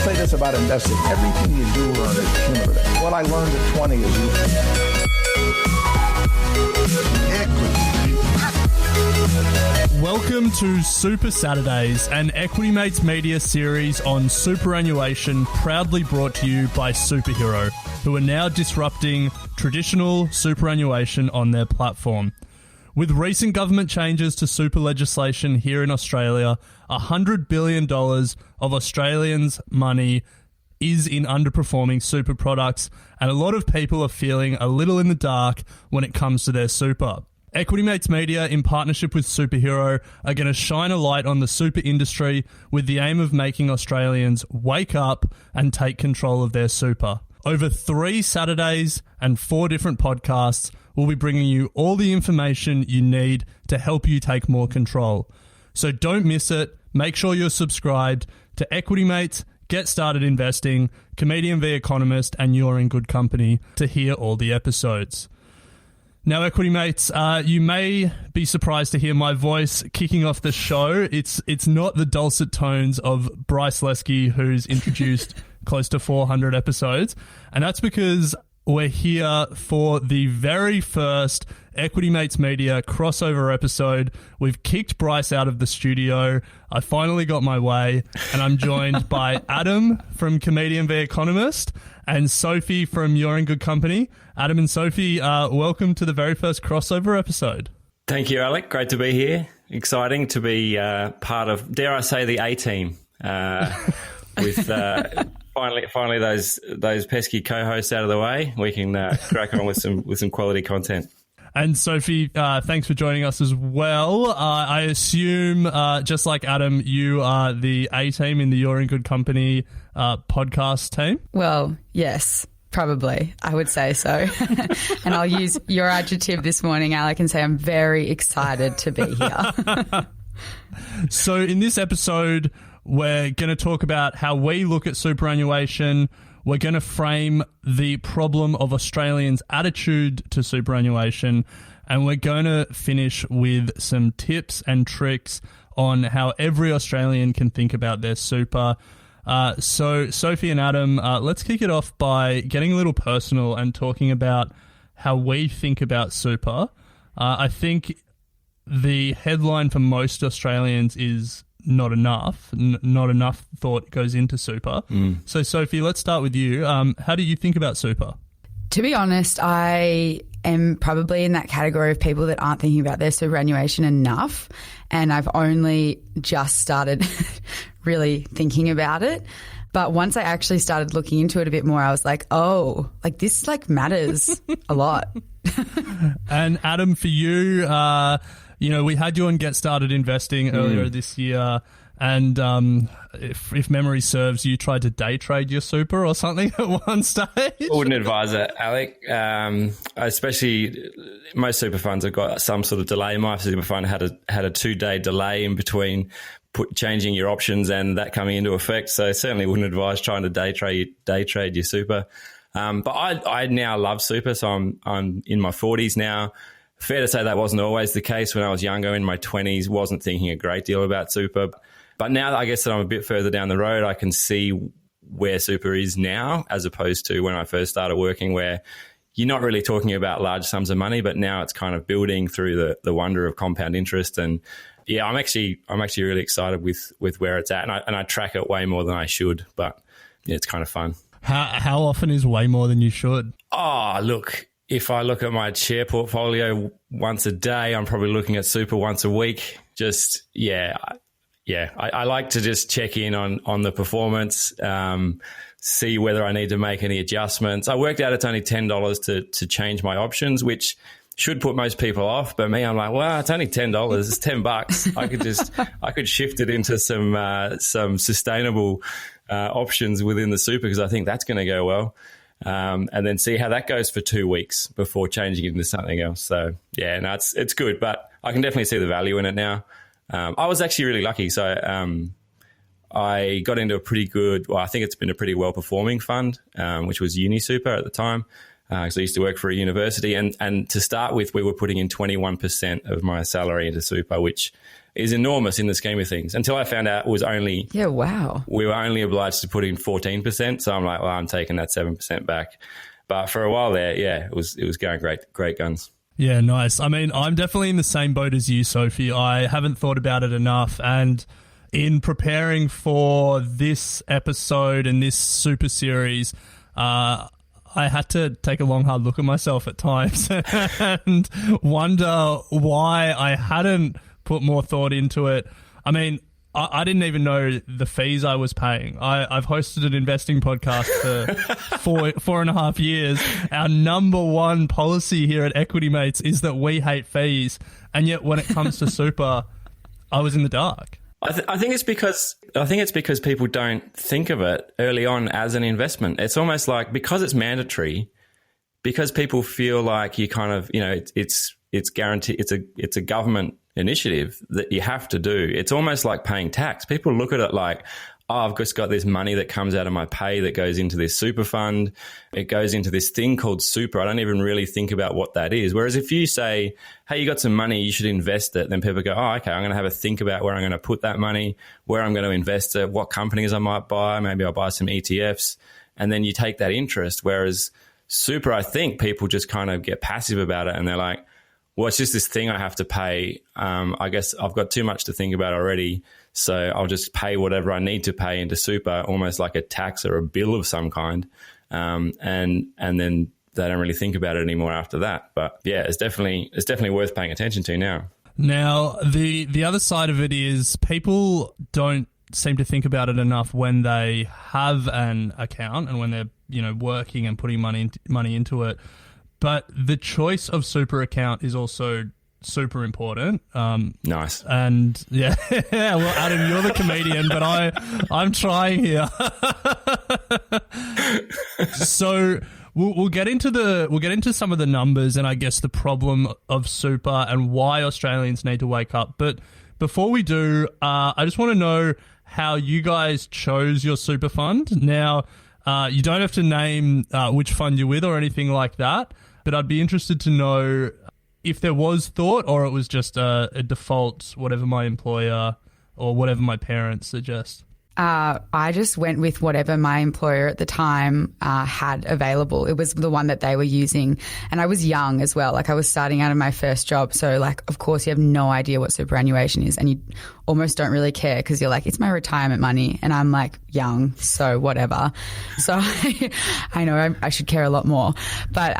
say this about investing. Everything you do learn is cumulative. What I learned at 20 is useful. Welcome to Super Saturdays, an Equity Mates Media series on superannuation, proudly brought to you by Superhero, who are now disrupting traditional superannuation on their platform. With recent government changes to super legislation here in Australia, $100 billion of Australians' money is in underperforming super products, and a lot of people are feeling a little in the dark when it comes to their super. Equity Mates Media, in partnership with Superhero, are going to shine a light on the super industry with the aim of making Australians wake up and take control of their super. Over 3 Saturdays and 4 different podcasts, we'll be bringing you all the information you need to help you take more control. So don't miss it. Make sure you're subscribed to Equity Mates, Get Started Investing, Comedian v Economist, and You're in Good Company to hear all the episodes. Now, Equity Mates, you may be surprised to hear my voice kicking off the show. It's not the dulcet tones of Bryce Lesky, who's introduced close to 400 episodes, and that's because we're here for the very first Equity Mates Media crossover episode. We've kicked Bryce out of the studio. I finally got my way, and I'm joined by Adam from Comedian v Economist and Sophie from You're in Good Company. Adam and Sophie, welcome to the very first crossover episode. Thank you, Alec. Great to be here. Exciting to be part of, dare I say, the A-team with finally those pesky co-hosts out of the way. We can crack on with some quality content. And Sophie, thanks for joining us as well. I assume, just like Adam, you are the A-team in the You're in Good Company podcast team? Well, yes, probably. I would say so. And I'll use your adjective this morning, Alec, and say I'm very excited to be here. So in this episode, we're going to talk about how we look at superannuation. We're going to frame the problem of Australians' attitude to superannuation, and we're going to finish with some tips and tricks on how every Australian can think about their super. So Sophie and Adam, let's kick it off by getting a little personal and talking about how we think about super. I think the headline for most Australians is not enough. Not enough thought goes into super. So, Sophie, let's start with you. How do you think about super? To be honest, I am probably in that category of people that aren't thinking about their superannuation enough, and I've only just started really thinking about it. But once I actually started looking into it a bit more, I was like, oh, like this matters a lot. And Adam, for you, we had you on Get Started Investing earlier this year, and if memory serves, you tried to day trade your super or something at one stage. I wouldn't advise it, Alec. Especially most super funds have got some sort of delay. My super fund had a 2-day delay in between changing your options and that coming into effect. So I certainly wouldn't advise trying to day trade your super. But I now love super, so I'm in my 40s now. Fair to say that wasn't always the case when I was younger, in my 20s, wasn't thinking a great deal about super. But now that I guess that I'm a bit further down the road, I can see where super is now as opposed to when I first started working, where you're not really talking about large sums of money, but now it's kind of building through the wonder of compound interest. And yeah, I'm actually really excited with where it's at, and I track it way more than I should, but yeah, it's kind of fun. How often is way more than you should? Oh, look. If I look at my share portfolio once a day, I'm probably looking at super once a week. Just, I like to just check in on the performance, see whether I need to make any adjustments. I worked out it's only $10 to change my options, which should put most people off. But me, I'm like, well, it's only $10. It's $10. I could shift it into some sustainable options within the super, because I think that's going to go well. And then see how that goes for 2 weeks before changing it into something else. So, yeah, no, it's good, but I can definitely see the value in it now. I was actually really lucky. So I got into a pretty good, I think it's been a pretty well-performing fund, which was UniSuper at the time. because I used to work for a university. And to start with, we were putting in 21% of my salary into super, which is enormous in the scheme of things, until I found out it was only... Yeah, wow. We were only obliged to put in 14%. So I'm like, well, I'm taking that 7% back. But for a while there, yeah, it was going great guns. Yeah, nice. I mean, I'm definitely in the same boat as you, Sophie. I haven't thought about it enough. And in preparing for this episode and this super series, I had to take a long, hard look at myself at times and wonder why I hadn't put more thought into it. I mean, I didn't even know the fees I was paying. I've hosted an investing podcast for 4.5 years. Our number one policy here at Equity Mates is that we hate fees. And yet when it comes to super, I was in the dark. I think it's because people don't think of it early on as an investment. It's almost like, because it's mandatory, because people feel like you kind of, it's guaranteed, it's a government initiative that you have to do. It's almost like paying tax. People look at it like, oh, I've just got this money that comes out of my pay that goes into this super fund. It goes into this thing called super. I don't even really think about what that is. Whereas if you say, hey, you got some money, you should invest it, then people go, oh, okay, I'm going to have a think about where I'm going to put that money, where I'm going to invest it, what companies I might buy. Maybe I'll buy some ETFs. And then you take that interest. Whereas super, I think people just kind of get passive about it and they're like, well, it's just this thing I have to pay. I guess I've got too much to think about already, so I'll just pay whatever I need to pay into super, almost like a tax or a bill of some kind, and then they don't really think about it anymore after that. But yeah, it's definitely worth paying attention to now. Now, the other side of it is people don't seem to think about it enough when they have an account and when they're working and putting money into it. But the choice of super account is also super important. Nice. And yeah, well, Adam, you're the comedian, but I'm trying here. So we'll get into some of the numbers and I guess the problem of super and why Australians need to wake up. But before we do, I just want to know how you guys chose your super fund. Now, you don't have to name which fund you're with or anything like that. But I'd be interested to know if there was thought or it was just a default, whatever my employer or whatever my parents suggest. I just went with whatever my employer at the time had available. It was the one that they were using. And I was young as well. Like I was starting out of my first job. So like, of course, you have no idea what superannuation is and you almost don't really care because you're like, it's my retirement money. And I'm like young, so whatever. So I know I should care a lot more. But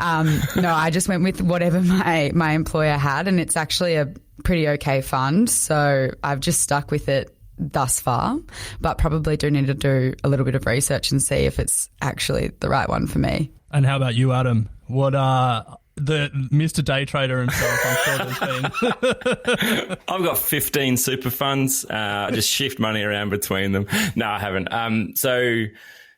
no, I just went with whatever my employer had. And it's actually a pretty okay fund. So I've just stuck with it thus far, but probably do need to do a little bit of research and see if it's actually the right one for me. And how about you, Adam? What the Mr. Day Trader himself, I'm sure there's been. I've got 15 super funds. I just shift money around between them. No, I haven't. So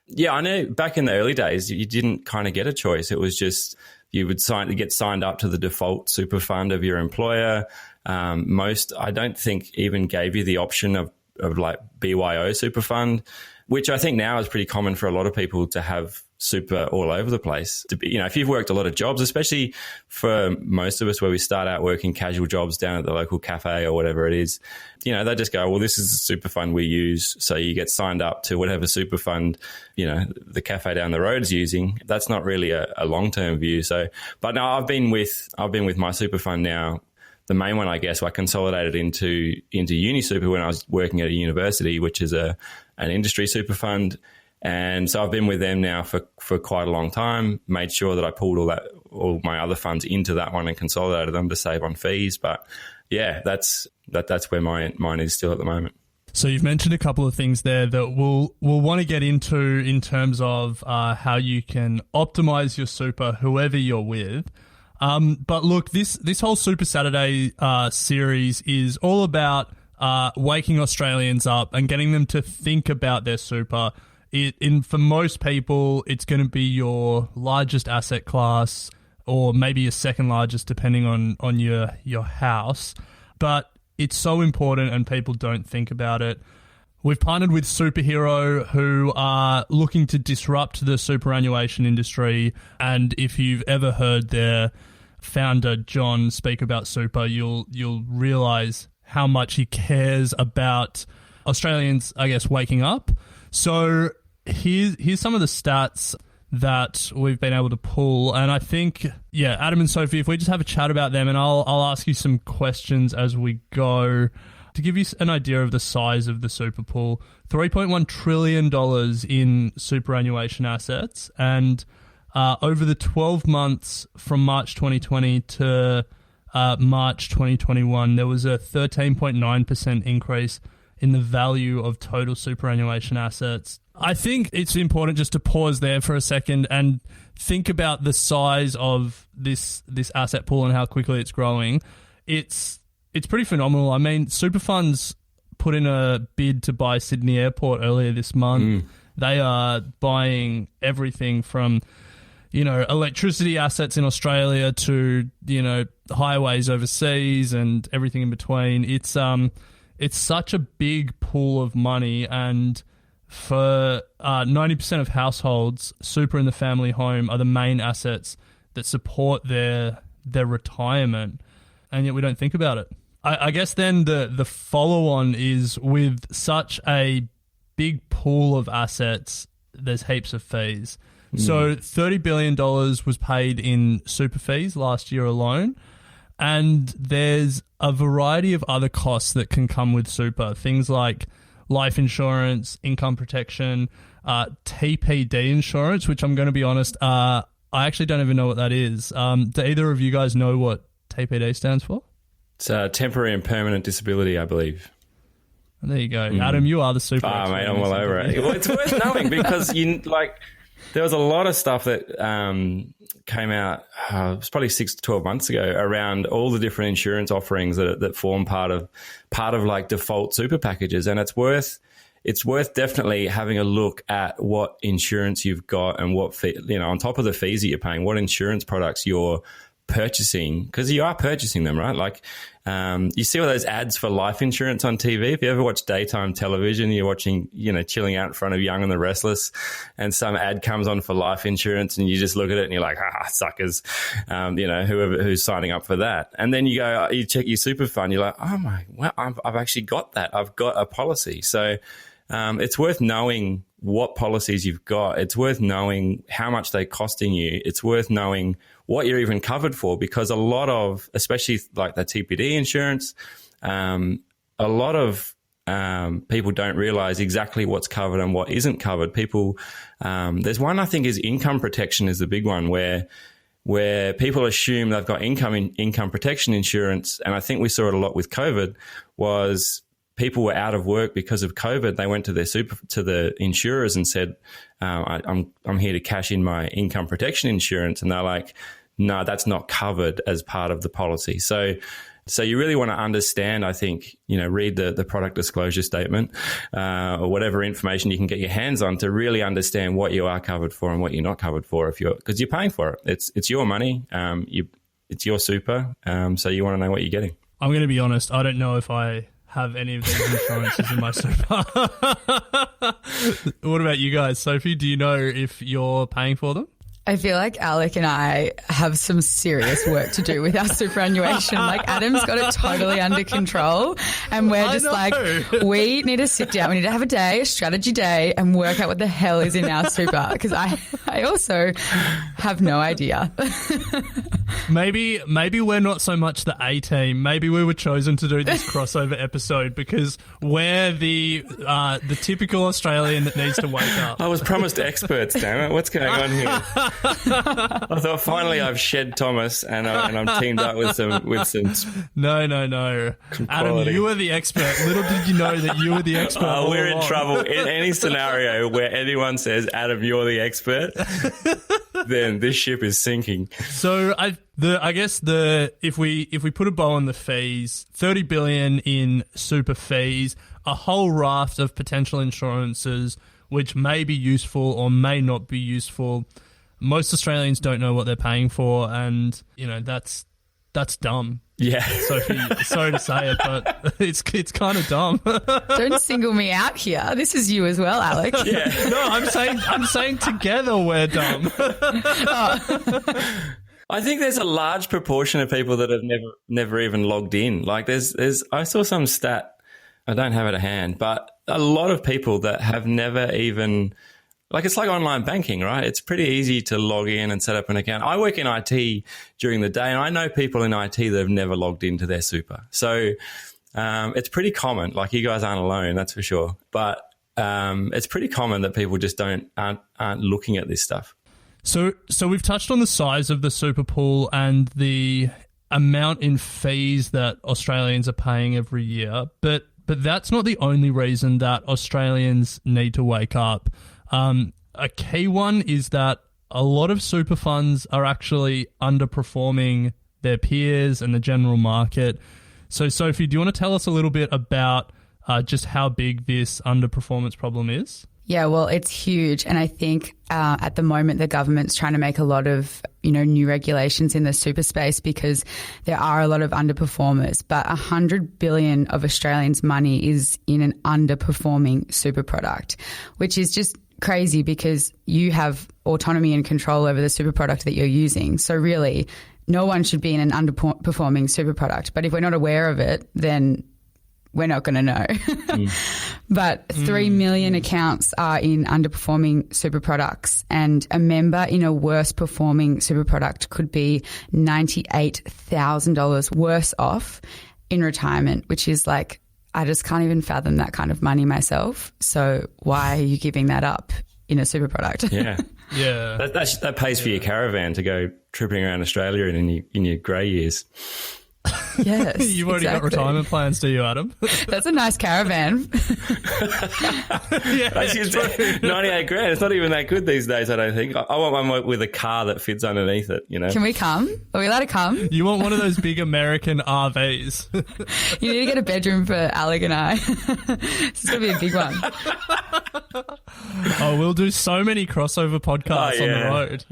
yeah, I know back in the early days, you didn't kind of get a choice. It was just you would get signed up to the default super fund of your employer. Most, I don't think, even gave you the option of like BYO super fund, which I think now is pretty common for a lot of people to have super all over the place. To be, if you've worked a lot of jobs, especially for most of us where we start out working casual jobs down at the local cafe or whatever it is, they just go, well, this is a super fund we use. So you get signed up to whatever super fund, the cafe down the road is using. That's not really a long-term view. So, but no, I've been with my super fund now. The main one, I guess, I consolidated into Uni Super when I was working at a university, which is an industry super fund. And so I've been with them now for quite a long time, made sure that I pulled all my other funds into that one and consolidated them to save on fees. But yeah, that's where mine is still at the moment. So you've mentioned a couple of things there that we'll want to get into in terms of how you can optimize your super, whoever you're with. But look, this whole Super Saturday series is all about waking Australians up and getting them to think about their super. For most people, it's going to be your largest asset class or maybe your second largest, depending on your house. But it's so important and people don't think about it. We've partnered with Superhero, who are looking to disrupt the superannuation industry. And if you've ever heard their founder, John, speak about super, you'll realise how much he cares about Australians, I guess, waking up. So here's some of the stats that we've been able to pull. And I think, Adam and Sophie, if we just have a chat about them, and I'll ask you some questions as we go to give you an idea of the size of the super pool. $3.1 trillion in superannuation assets. And over the 12 months from March 2020 to March 2021, there was a 13.9% increase in the value of total superannuation assets. I think it's important just to pause there for a second and think about the size of this asset pool and how quickly it's growing. It's pretty phenomenal. I mean, super funds put in a bid to buy Sydney Airport earlier this month. They are buying everything from, electricity assets in Australia to, highways overseas and everything in between. It's such a big pool of money, and for 90% of households, super in the family home are the main assets that support their retirement, and yet we don't think about it. I guess then the follow-on is, with such a big pool of assets, there's heaps of fees. So $30 billion was paid in super fees last year alone, and there's a variety of other costs that can come with super. Things like life insurance, income protection, TPD insurance, which I'm going to be honest, I actually don't even know what that is. Do either of you guys know what TPD stands for? It's temporary and permanent disability, I believe. There you go. Adam, you are the super expert. Mate, I'm all over it. Well, it's worth knowing because there was a lot of stuff that came out, it was probably 6 to 12 months ago, around all the different insurance offerings that form part of like default super packages. And it's worth definitely having a look at what insurance you've got and what on top of the fees that you're paying, what insurance products you're purchasing, because you are purchasing them, right? Like you see all those ads for life insurance on TV. If you ever watch daytime television, you're watching, chilling out in front of Young and the Restless, and some ad comes on for life insurance, and you just look at it and you're like, suckers, who's signing up for that. And then you check your super fund, you're like, oh my, well, I've actually got that. I've got a policy. So it's worth knowing what policies you've got. It's worth knowing how much they're costing you. It's worth knowing what you're even covered for, because a lot of, especially like the TPD insurance, a lot of people don't realize exactly what's covered and what isn't covered. People, there's one I think is income protection is the big one, where people assume they've got income protection insurance, and I think we saw it a lot with COVID. Was people were out of work because of COVID. They went to the insurers and said, I'm here to cash in my income protection insurance. And they're like, no, that's not covered as part of the policy. So you really want to understand, I think, read the product disclosure statement or whatever information you can get your hands on to really understand what you are covered for and what you're not covered for, because you're paying for it. It's your money. It's your super. So you want to know what you're getting. I'm going to be honest. I don't know if I have any of these insurances in my super. What about you guys? Sophie, do you know if you're paying for them? I feel like Alec and I have some serious work to do with our superannuation. Like, Adam's got it totally under control, and we're just like, we need to sit down. We need to have a strategy day, and work out what the hell is in our super, because I also have no idea. Maybe we're not so much the A team. Maybe we were chosen to do this crossover episode because we're the typical Australian that needs to wake up. I was promised experts, damn it. What's going on here? I thought finally I've shed Thomas and I'm teamed up with some. No. Adam, you were the expert. Little did you know that you were the expert. We're in trouble in any scenario where anyone says, Adam, you're the expert. Then this ship is sinking. So I guess if we put a bow on the fees, $30 billion in super fees, a whole raft of potential insurances which may be useful or may not be useful. Most Australians don't know what they're paying for, and that's That's dumb. Yeah. Sophie, sorry to say it, but it's kind of dumb. Don't single me out here. This is you as well, Alec. Yeah. No, I'm saying together we're dumb. I think there's a large proportion of people that have never even logged in. Like I saw some stat, I don't have it at hand, but a lot of people that have never even, like, it's like online banking, right? It's pretty easy to log in and set up an account. I work in IT during the day, and I know people in IT that have never logged into their super. So it's pretty common. Like, you guys aren't alone, that's for sure. But it's pretty common that people just aren't looking at this stuff. So we've touched on the size of the super pool and the amount in fees that Australians are paying every year, but that's not the only reason that Australians need to wake up. A key one is that a lot of super funds are actually underperforming their peers and the general market. So, Sophie, do you want to tell us a little bit about just how big this underperformance problem is? Yeah, well, it's huge. And I think at the moment the government's trying to make a lot of, new regulations in the super space because there are a lot of underperformers. But 100 billion of Australians' money is in an underperforming super product, which is just crazy because you have autonomy and control over the super product that you're using. So really, no one should be in an underperforming super product. But if we're not aware of it, then we're not going to know. But 3 million accounts are in underperforming super products, and a member in a worse performing super product could be $98,000 worse off in retirement, which is like, I just can't even fathom that kind of money myself. So why are you giving that up in a super product? Yeah. Yeah. That pays for your caravan to go tripping around Australia in your grey years. Yes. You've already got retirement plans, do you, Adam? That's a nice caravan. Yeah, it's 98 grand. It's not even that good these days, I don't think. I want one with a car that fits underneath it, Can we come? Are we allowed to come? You want one of those big American RVs. You need to get a bedroom for Alec and I. This is going to be a big one. Oh, we'll do so many crossover podcasts on the road.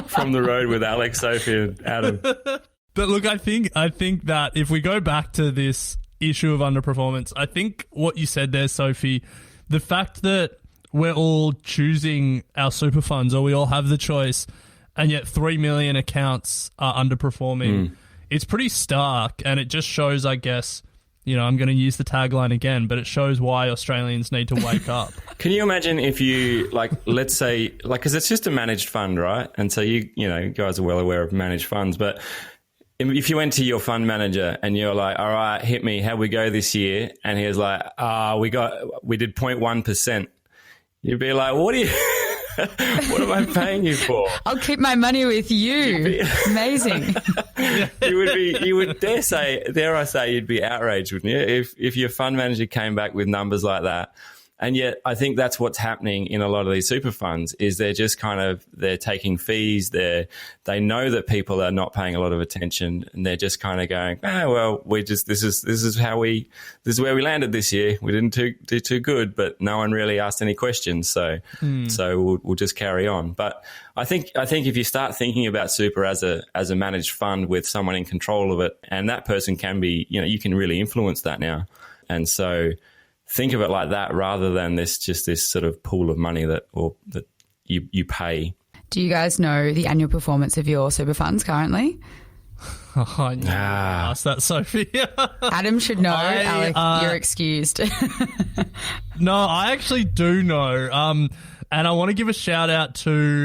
From the road with Alex, Sophie and Adam. But look, I think that if we go back to this issue of underperformance, I think what you said there, Sophie, the fact that we're all choosing our super funds, or we all have the choice, and yet 3 million accounts are underperforming, it's pretty stark, and it just shows, I guess, I'm going to use the tagline again, but it shows why Australians need to wake up. Can you imagine if you, let's say, because it's just a managed fund, right? And so you guys are well aware of managed funds, but if you went to your fund manager and you're like, all right, hit me, how'd we go this year? And he was like, we did 0.1%. You'd be like, what am I paying you for? I'll keep my money with you. Amazing. You would dare I say you'd be outraged, wouldn't you? If your fund manager came back with numbers like that. And yet I think that's what's happening in a lot of these super funds is they're just they're taking fees. They know that people are not paying a lot of attention, and they're just kind of going, this is where we landed this year. We didn't do too good, but no one really asked any questions. So we'll just carry on. But I think if you start thinking about super as a managed fund with someone in control of it, and that person can be, you can really influence that now. And so think of it like that rather than this sort of pool of money that you pay. Do you guys know the annual performance of your super funds currently? I asked that, Sophie. Adam should know. Alec, you're excused. No, I actually do know. And I want to give a shout out to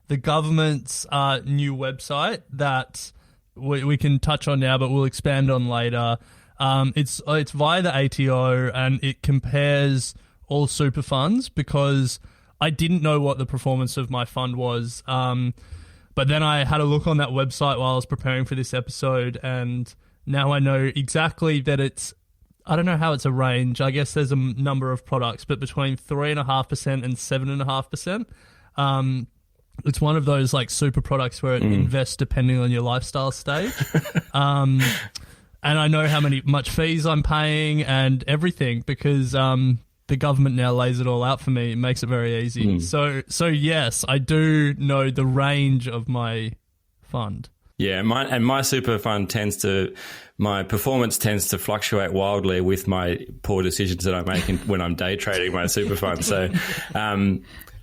the government's new website that we can touch on now, but we'll expand on later. It's via the ATO, and it compares all super funds because I didn't know what the performance of my fund was. But then I had a look on that website while I was preparing for this episode, and now I know exactly that I don't know how it's a range. I guess there's a number of products, but between 3.5% and 7.5%. It's one of those super products where it invests depending on your lifestyle stage. And I know how much fees I'm paying and everything because the government now lays it all out for me. It makes it very easy. So yes, I do know the range of my fund. Yeah, my super fund my performance tends to fluctuate wildly with my poor decisions that I make when I'm day trading my super fund.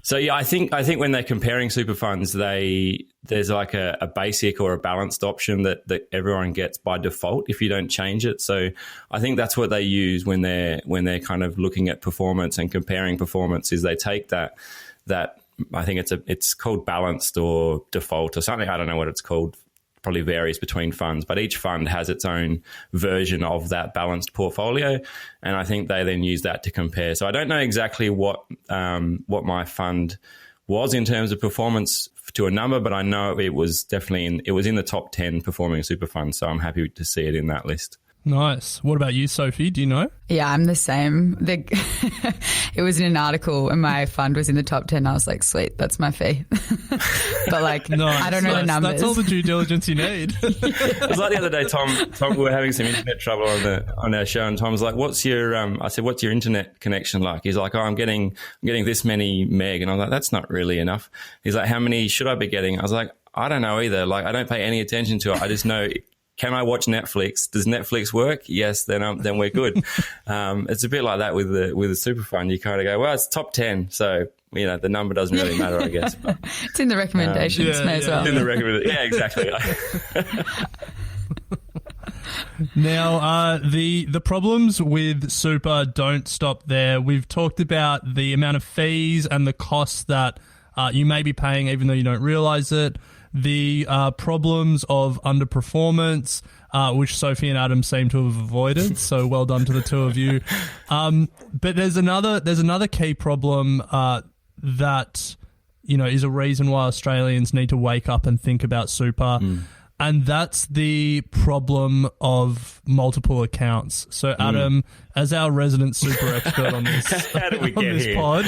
So yeah, I think when they're comparing super funds, there's like a basic or a balanced option that everyone gets by default if you don't change it. So I think that's what they use when they're kind of looking at performance and comparing performance, is they take that I think it's called balanced or default or something. I don't know what it's called. Probably varies between funds, but each fund has its own version of that balanced portfolio, and I think they then use that to compare. So I don't know exactly what my fund was in terms of performance to a number, but I know it was definitely in the top 10 performing super funds. So I'm happy to see it in that list. Nice. What about you, Sophie? Do you know? Yeah, I'm the same. It was in an article and my fund was in the top 10. I was like, sweet, that's my fee. But like, nice. I don't know the numbers. That's all the due diligence you need. It was like the other day, Tom, we were having some internet trouble on our show, and Tom was like, what's your, I said, what's your internet connection like? He's like, I'm getting this many meg. And I was like, that's not really enough. He's like, how many should I be getting? I was like, I don't know either. Like, I don't pay any attention to it. I just know, can I watch Netflix? Does Netflix work? Yes, then we're good. It's a bit like that with the super fund. You kind of go, well, it's top 10, so the number doesn't really matter, I guess. But, it's in the recommendations, may as well. In the recommendation, yeah, exactly. Now, the problems with super don't stop there. We've talked about the amount of fees and the costs that you may be paying, even though you don't realize it. The problems of underperformance, which Sophie and Adam seem to have avoided. So well done to the two of you. But there's another key problem that is a reason why Australians need to wake up and think about super. And that's the problem of multiple accounts. So, Adam, as our resident super expert on this, how did we get here? Pod,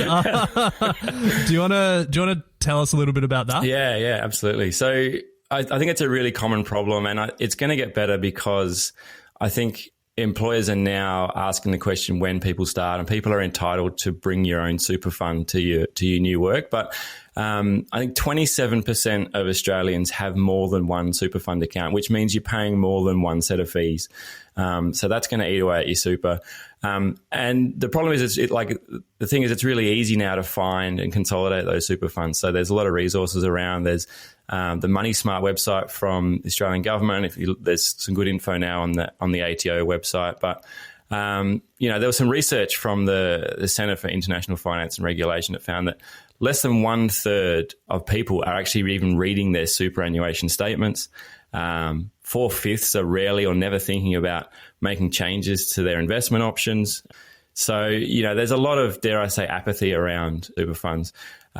do you want to tell us a little bit about that? Yeah, absolutely. So, I think it's a really common problem, and it's going to get better because I think employers are now asking the question when people start, and people are entitled to bring your own super fund to your new work, but I think 27% of Australians have more than one super fund account, which means you're paying more than one set of fees. So that's going to eat away at your super. And the problem is, the thing is, it's really easy now to find and consolidate those super funds. So there's a lot of resources around. There's the Money Smart website from the Australian government. There's some good info now on the ATO website, but there was some research from the Centre for International Finance and Regulation that found that less than 1/3 of people are actually even reading their superannuation statements. 4/5 are rarely or never thinking about making changes to their investment options. So, there's a lot of, dare I say, apathy around super funds.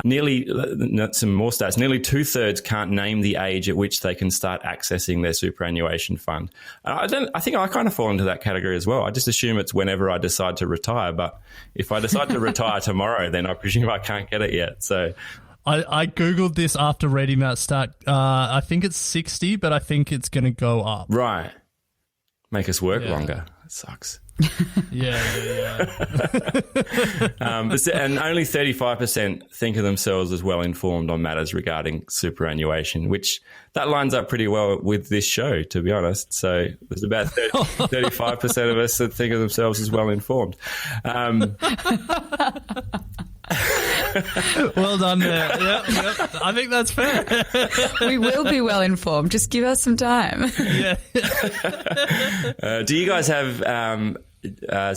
Some more stats, nearly 2/3 can't name the age at which they can start accessing their superannuation fund. I think I kind of fall into that category as well. I just assume it's whenever I decide to retire. But if I decide to retire tomorrow, then I presume I can't get it yet. So I Googled this after reading that stat. I think it's 60, but I think it's going to go up. Right. Make us work longer. It sucks. Yeah. And only 35% think of themselves as well informed on matters regarding superannuation, which that lines up pretty well with this show, to be honest. So there's about 35% of us that think of themselves as well informed. Well done there. Yep. I think that's fair. We will be well informed. Just give us some time. Yeah. Do you guys have,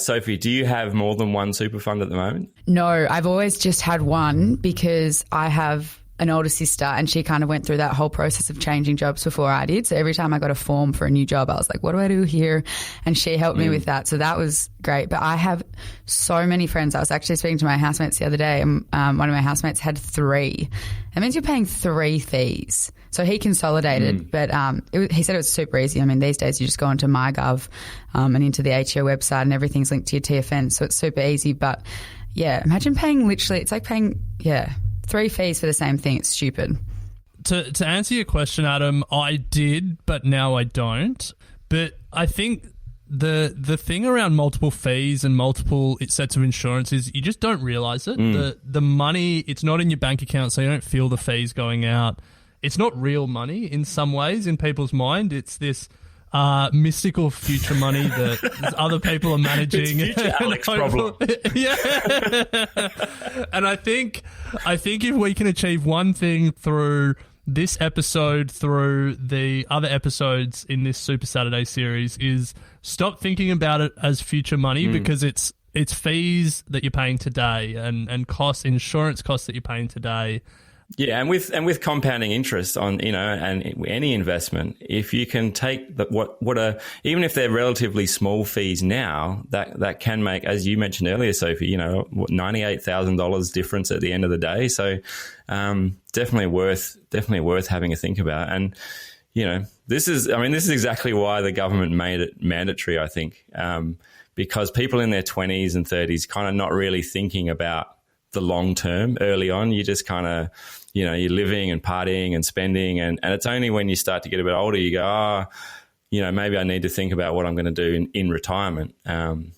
Sophie, do you have more than one super fund at the moment? No, I've always just had one because I have an older sister and she kind of went through that whole process of changing jobs before I did. So every time I got a form for a new job, I was like, what do I do here? And she helped me with that. So that was great. But I have so many friends. I was actually speaking to my housemates the other day and one of my housemates had 3. That means you're paying 3 fees. So he consolidated, but he said it was super easy. I mean, these days you just go onto MyGov and into the ATO website and everything's linked to your TFN. So it's super easy. But yeah, imagine paying it's like paying, 3 fees for the same thing. It's stupid. To answer your question, Adam, I did, but now I don't. But I think the thing around multiple fees and multiple sets of insurance is you just don't realise it. The money, it's not in your bank account, so you don't feel the fees going out. it's not real money in some ways in people's mind. It's this mystical future money that other people are managing. It's future Alex problem. Yeah. And I think if we can achieve one thing through this episode, through the other episodes in this Super Saturday series, is stop thinking about it as future money, because it's fees that you're paying today and insurance costs that you're paying today. Yeah, and with compounding interest on, and any investment, if you can take even if they're relatively small fees now, that can make, as you mentioned earlier, Sophie, $98,000 difference at the end of the day. So definitely worth having a think about. And this is exactly why the government made it mandatory, I think, because people in their 20s and 30s kind of not really thinking about the long term early on. You just kind of, you're living and partying and spending. And it's only when you start to get a bit older, you go, maybe I need to think about what I'm going to do in retirement.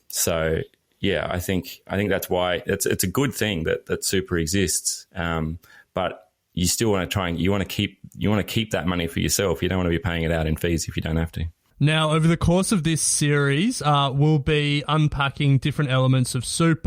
So yeah, I think that's why it's a good thing that super exists. But you still want to you want to keep that money for yourself. You don't want to be paying it out in fees if you don't have to. Now, over the course of this series, we'll be unpacking different elements of super.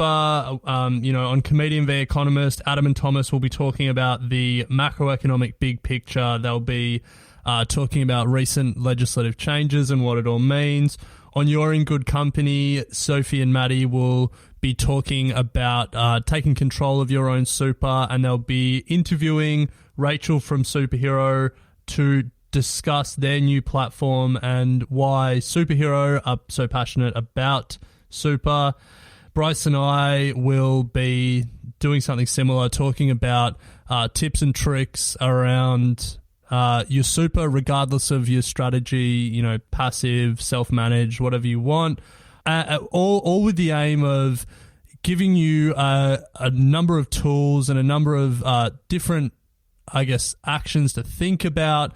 On Comedian v Economist, Adam and Thomas will be talking about the macroeconomic big picture. They'll be talking about recent legislative changes and what it all means. On You're in Good Company, Sophie and Maddie will be talking about taking control of your own super, and they'll be interviewing Rachel from Superhero to discuss their new platform and why Superhero are so passionate about super. Bryce and I will be doing something similar, talking about tips and tricks around your super, regardless of your strategy, passive, self-managed, whatever you want, all with the aim of giving you a number of tools and a number of different, actions to think about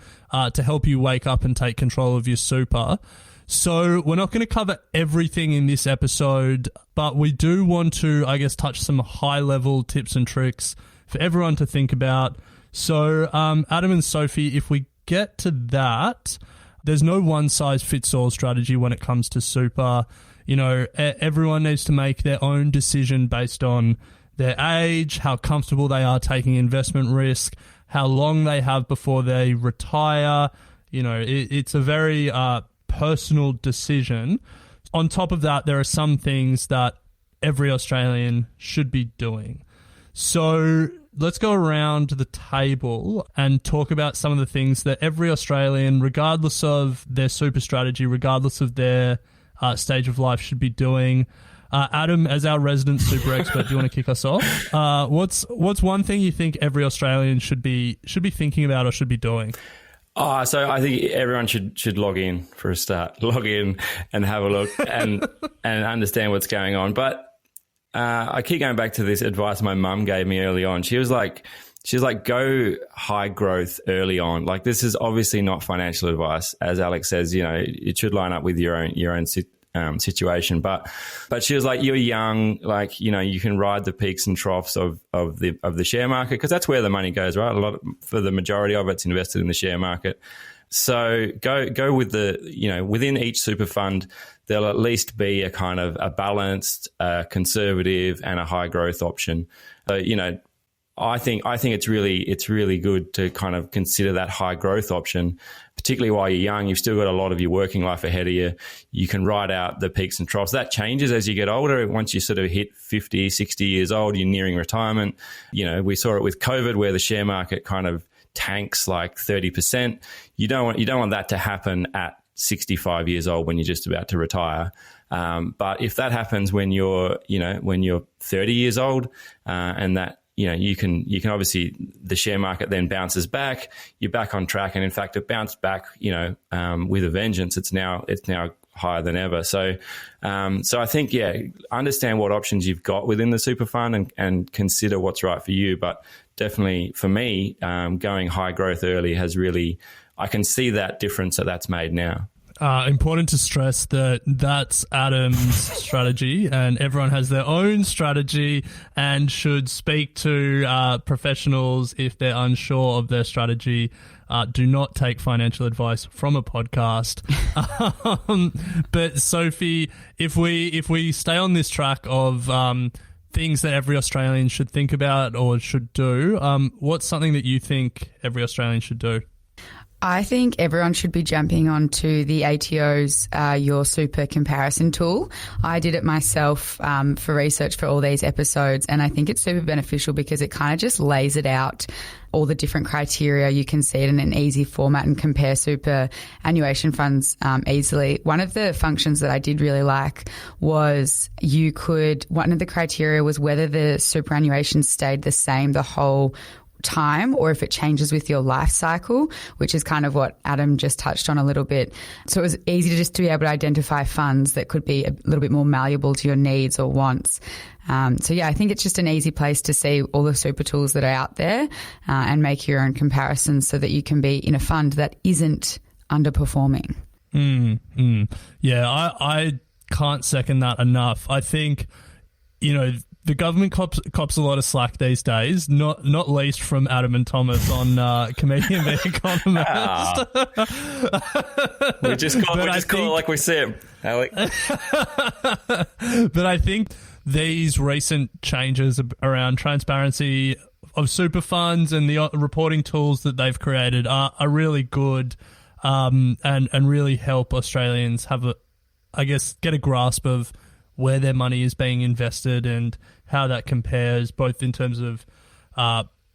to help you wake up and take control of your super. So we're not going to cover everything in this episode, but we do want to, touch some high-level tips and tricks for everyone to think about. So Adam and Sophie, if we get to that, there's no one-size-fits-all strategy when it comes to super. Everyone needs to make their own decision based on their age, how comfortable they are taking investment risk, how long they have before they retire. It's a very personal decision. On top of that, there are some things that every Australian should be doing. So let's go around the table and talk about some of the things that every Australian, regardless of their super strategy, regardless of their stage of life, should be doing. Adam, as our resident super expert, do you want to kick us off? What's one thing you think every Australian should be thinking about or should be doing? So I think everyone should log in for a start. Log in and have a look and understand what's going on. But I keep going back to this advice my mum gave me early on. She was like, go high growth early on. Like, this is obviously not financial advice. As Alex says, it should line up with your own situation. But she was like, you're young, you can ride the peaks and troughs of the share market, because that's where the money goes, right? For the majority of it's invested in the share market. So go with within each super fund, there'll at least be a kind of a balanced, conservative and a high growth option. I think it's really good to kind of consider that high growth option, particularly while you're young. You've still got a lot of your working life ahead of you. You can ride out the peaks and troughs. That changes as you get older. Once you sort of hit 50, 60 years old, you're nearing retirement. We saw it with COVID, where the share market kind of tanks like 30%. You don't want that to happen at 65 years old when you're just about to retire. But if that happens when you're 30 years old, and that, you can obviously, the share market then bounces back, you're back on track. And in fact, it bounced back, with a vengeance. It's now higher than ever. So I think, understand what options you've got within the super fund and consider what's right for you. But definitely for me, going high growth early has really, I can see that difference that's made now. Important to stress that that's Adam's strategy, and everyone has their own strategy and should speak to professionals if they're unsure of their strategy. Do not take financial advice from a podcast. But Sophie, if we stay on this track of things that every Australian should think about or should do, what's something that you think every Australian should do? I think everyone should be jumping onto the ATO's Your Super comparison tool. I did it myself for research for all these episodes, and I think it's super beneficial because it kind of just lays it out, all the different criteria. You can see it in an easy format and compare superannuation funds easily. One of the functions that I did really like was one of the criteria was whether the superannuation stayed the same the whole time or if it changes with your life cycle, which is kind of what Adam just touched on a little bit. So it was easy to be able to identify funds that could be a little bit more malleable to your needs or wants. So yeah, I think it's just an easy place to see all the super tools that are out there and make your own comparisons so that you can be in a fund that isn't underperforming. Yeah, I can't second that enough. I think, the government cops a lot of slack these days, not least from Adam and Thomas on Comedian The Economist. We just call it like we see it, Alec. But I think these recent changes around transparency of super funds and the reporting tools that they've created are really good and really help Australians get a grasp of where their money is being invested and how that compares both in terms of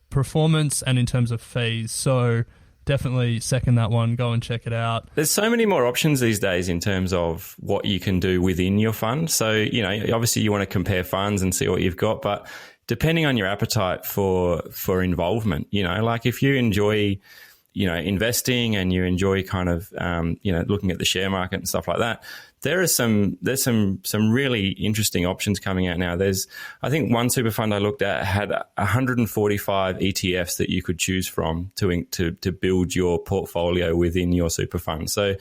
performance and in terms of fees. So definitely second that one. Go and check it out. There's so many more options these days in terms of what you can do within your fund. So, obviously you want to compare funds and see what you've got, but depending on your appetite for involvement, like if you enjoy, investing and you enjoy kind of, looking at the share market and stuff like that, there's some really interesting options coming out now. I think one super fund I looked at had 145 ETFs that you could choose from to build your portfolio within your super fund. So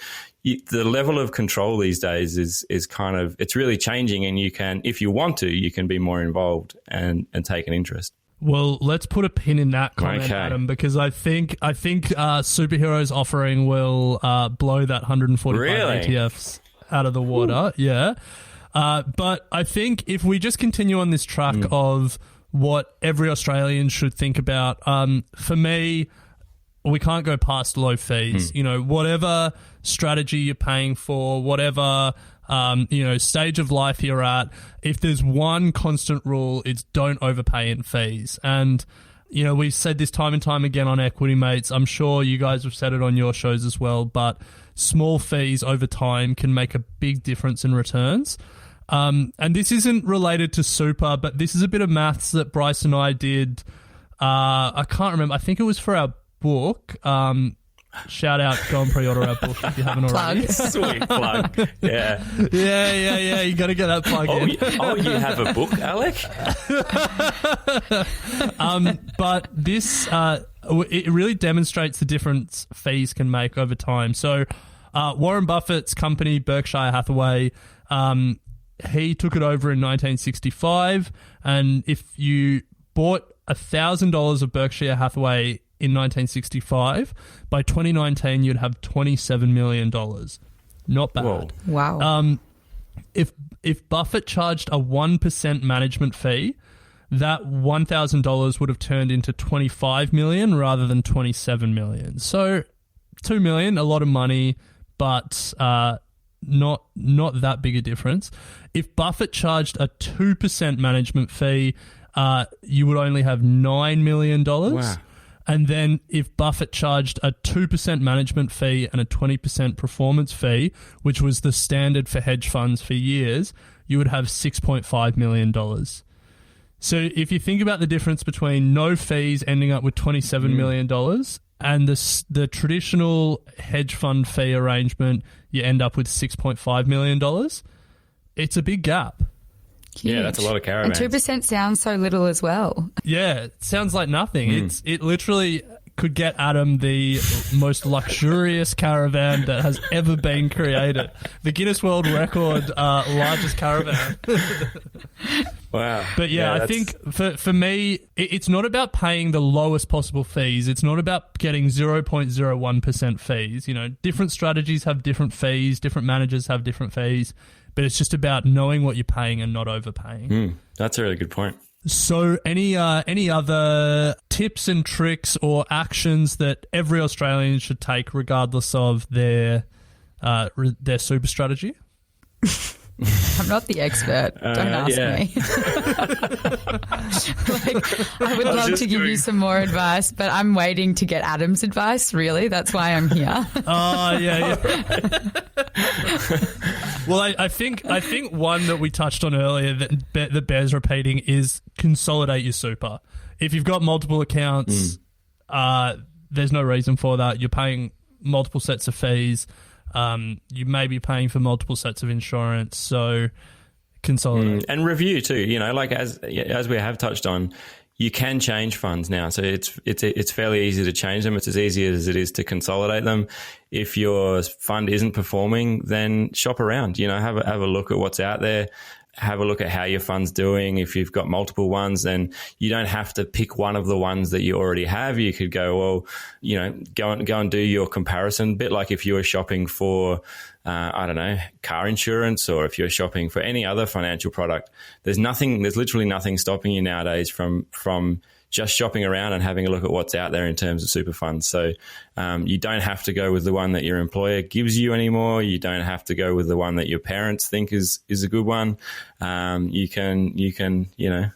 the level of control these days is kind of, it's really changing, and you can, if you want to, you can be more involved and take an interest. Well, let's put a pin in that comment, okay, Adam, because I think Superhero's offering will blow that 145 ETFs out of the water. Yeah. But I think if we just continue on this track of what every Australian should think about, for me, we can't go past low fees. Whatever strategy you're paying for, whatever stage of life you're at, if there's one constant rule, it's don't overpay in fees. And we've said this time and time again on Equity Mates. I'm sure you guys have said it on your shows as well, but small fees over time can make a big difference in returns. And this isn't related to super, but this is a bit of maths that Bryce and I did. I can't remember. I think it was for our book. Shout out, go and pre-order our book if you haven't already. Sweet plug. Yeah. Yeah. You got to get that plug in. You have a book, Alec? But this, it really demonstrates the difference fees can make over time. So Warren Buffett's company, Berkshire Hathaway, he took it over in 1965. And if you bought $1,000 of Berkshire Hathaway in 1965, by 2019 you'd have $27 million. Not bad. Whoa. Wow. If Buffett charged a 1% management fee, that $1,000 would have turned into $25 million rather than $27 million. So $2 million, a lot of money, but not that big a difference. If Buffett charged a 2% management fee, you would only have $9 million. Wow. And then if Buffett charged a 2% management fee and a 20% performance fee, which was the standard for hedge funds for years, you would have $6.5 million. So if you think about the difference between no fees ending up with $27 million and the traditional hedge fund fee arrangement, you end up with $6.5 million, it's a big gap. Huge. Yeah, that's a lot of caravans. And 2% sounds so little as well. Yeah, it sounds like nothing. It literally could get Adam the most luxurious caravan that has ever been created. The Guinness World Record largest caravan. Wow. But yeah, I think for me, it's not about paying the lowest possible fees. It's not about getting 0.01% fees. You know, different strategies have different fees. Different managers have different fees. But it's just about knowing what you're paying and not overpaying. That's a really good point. So any other tips and tricks or actions that every Australian should take regardless of their super strategy? I'm not the expert. Don't ask me. I would love to give you some more advice, but I'm waiting to get Adam's advice, really. That's why I'm here. Oh, yeah. Well, I think one that we touched on earlier that bears repeating is consolidate your super. If you've got multiple accounts, there's no reason for that. You're paying multiple sets of fees. You may be paying for multiple sets of insurance, so consolidate. And review too, you know, like as we have touched on, you can change funds now. So it's fairly easy to change them. It's as easy as it is to consolidate them. If your fund isn't performing, then shop around, you know, have a look at what's out there. Have a look at how your fund's doing. If you've got multiple ones, then you don't have to pick one of the ones that you already have. You could go, well, you know, go and do your comparison. A bit like if you were shopping for, I don't know, car insurance, or if you're shopping for any other financial product. There's literally nothing stopping you nowadays from just shopping around and having a look at what's out there in terms of super funds. So you don't have to go with the one that your employer gives you anymore. You don't have to go with the one that your parents think is a good one. You can you know,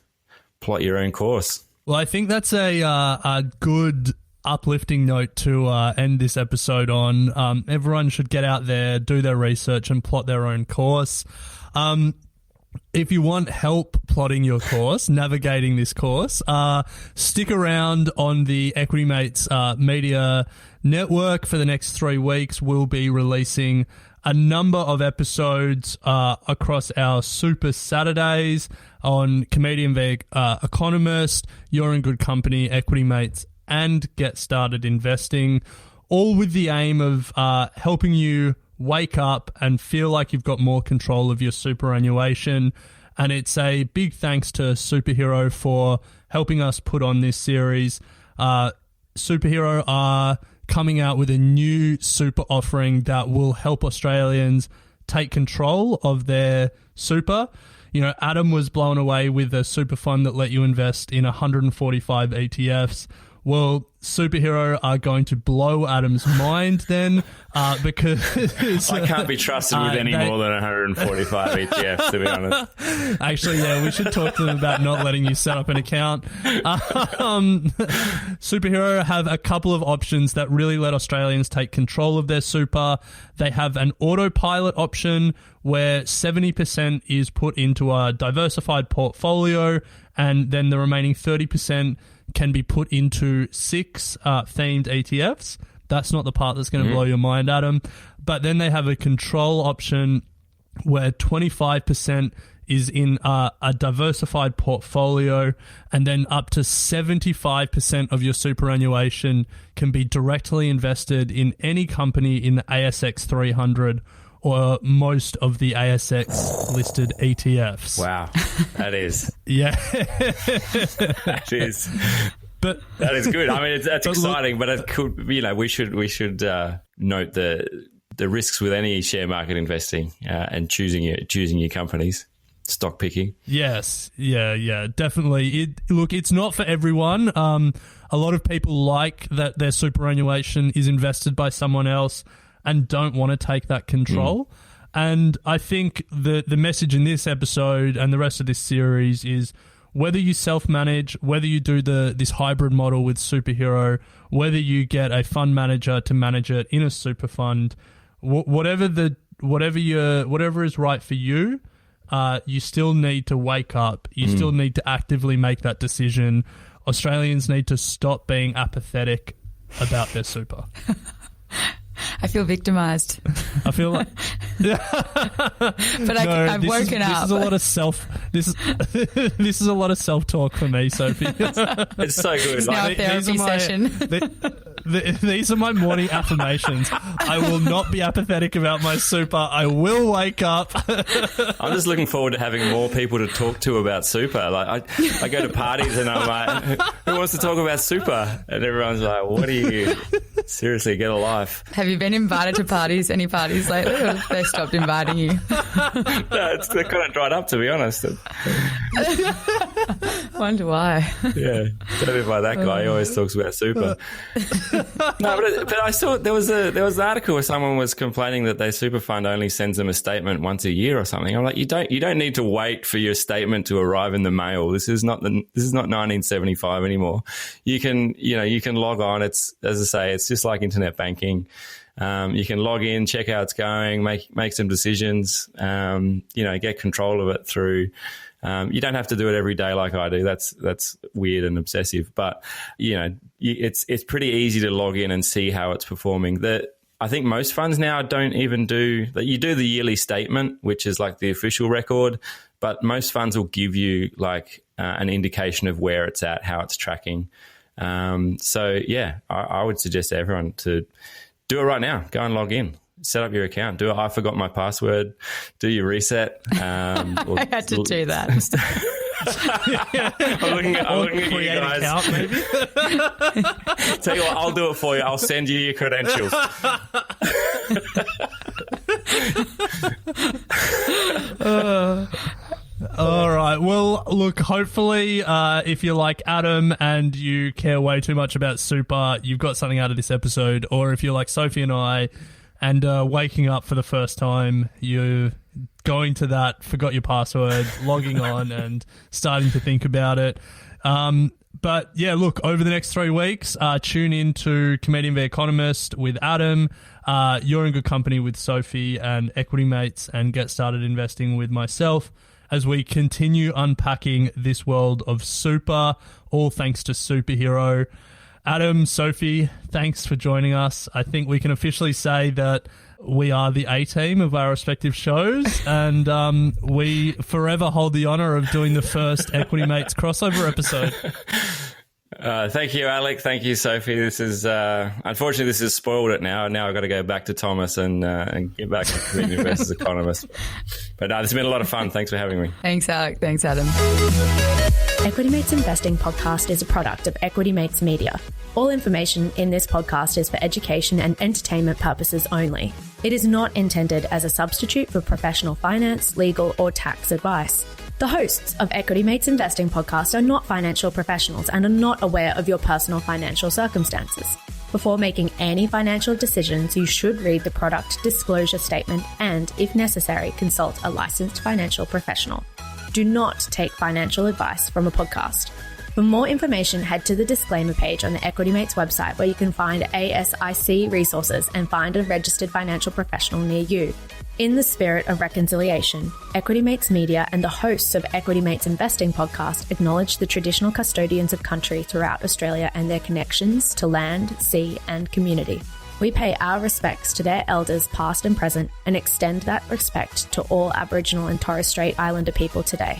plot your own course. Well, I think that's a good uplifting note to end this episode on. Everyone should get out there, do their research, and plot their own course. If you want help plotting your course, navigating this course, stick around on the Equity Mates media network for the next 3 weeks. We'll be releasing a number of episodes across our Super Saturdays on Comedian v Economist, You're in Good Company, Equity Mates, and Get Started Investing, all with the aim of helping you wake up and feel like you've got more control of your superannuation. And it's a big thanks to Superhero for helping us put on this series. Superhero are coming out with a new super offering that will help Australians take control of their super. You know, Adam was blown away with a super fund that let you invest in 145 ETFs. Well, Superhero are going to blow Adam's mind then because... I can't be trusted with any more than 145 ETFs, to be honest. Actually, yeah, we should talk to them about not letting you set up an account. Superhero have a couple of options that really let Australians take control of their super. They have an autopilot option where 70% is put into a diversified portfolio, and then the remaining 30% can be put into 6 themed ETFs. That's not the part that's going to blow your mind, Adam. But then they have a control option where 25% is in a diversified portfolio, and then up to 75% of your superannuation can be directly invested in any company in the ASX 300 or most of the ASX-listed ETFs. Wow, that is. Yeah. That is. But that is good. I mean, that's exciting, but it could, you know, we should note the risks with any share market investing and choosing your companies. Stock picking. Yes. Yeah, definitely. It's not for everyone. A lot of people like that their superannuation is invested by someone else and don't want to take that control. And I think the message in this episode and the rest of this series is whether you self-manage, whether you do this hybrid model with Superhero, whether you get a fund manager to manage it in a super fund, whatever is right for you, you still need to wake up. You still need to actively make that decision. Australians need to stop being apathetic about their super. I feel victimised. I feel like But I've woken up. This is a lot of this is a lot of self-talk for me, Sophie. It's so good. It's now a therapy session. These are my morning affirmations. I will not be apathetic about my super. I will wake up. I'm just looking forward to having more people to talk to about super. Like I go to parties and I'm like, who wants to talk about super? And everyone's like, what are you? Seriously, get a life. Have you been invited to any parties lately, or have they stopped inviting you? No, they're kind of dried up, to be honest. Wonder why. Yeah, don't invite that guy. He always talks about super. No, but I saw there was an article where someone was complaining that their super fund only sends them a statement once a year or something. I'm like, you don't need to wait for your statement to arrive in the mail. This is not 1975 anymore. You can log on. It's, as I say, it's just like internet banking. You can log in, check how it's going, make some decisions. Get control of it through. You don't have to do it every day like I do. That's weird and obsessive. But it's pretty easy to log in and see how it's performing. I think most funds now don't even do that. You do the yearly statement, which is like the official record, but most funds will give you like an indication of where it's at, how it's tracking. I would suggest to everyone to do it right now. Go and log in. Set up your account. Do it. I forgot my password. Do your reset. I had to do that. I'm looking at you guys. Account, maybe? Tell you what, I'll do it for you. I'll send you your credentials. All right. Well, look, hopefully if you're like Adam and you care way too much about super, you've got something out of this episode. Or if you're like Sophie and I and waking up for the first time, you're going to that, forgot your password, logging on and starting to think about it. But yeah, look, over the next 3 weeks, tune in to Comedian v Economist with Adam. You're in good company with Sophie and Equity Mates, and Get Started Investing with myself as we continue unpacking this world of super, all thanks to Superhero. Adam, Sophie, thanks for joining us. I think we can officially say that we are the A-team of our respective shows, and we forever hold the honour of doing the first Equity Mates crossover episode. Thank you, Alec. Thank you, Sophie. This is unfortunately this has spoiled it now. Now I've got to go back to Thomas and get back to Comedian versus Economist. But this has been a lot of fun. Thanks for having me. Thanks, Alec. Thanks, Adam. Equity Mates Investing Podcast is a product of Equity Mates Media. All information in this podcast is for education and entertainment purposes only. It is not intended as a substitute for professional finance, legal, or tax advice. The hosts of Equity Mates Investing Podcast are not financial professionals and are not aware of your personal financial circumstances. Before making any financial decisions, you should read the product disclosure statement and, if necessary, consult a licensed financial professional. Do not take financial advice from a podcast. For more information, head to the disclaimer page on the Equity Mates website, where you can find ASIC resources and find a registered financial professional near you. In the spirit of reconciliation, Equity Mates Media and the hosts of Equity Mates Investing Podcast acknowledge the traditional custodians of country throughout Australia and their connections to land, sea, and community. We pay our respects to their elders past and present and extend that respect to all Aboriginal and Torres Strait Islander people today.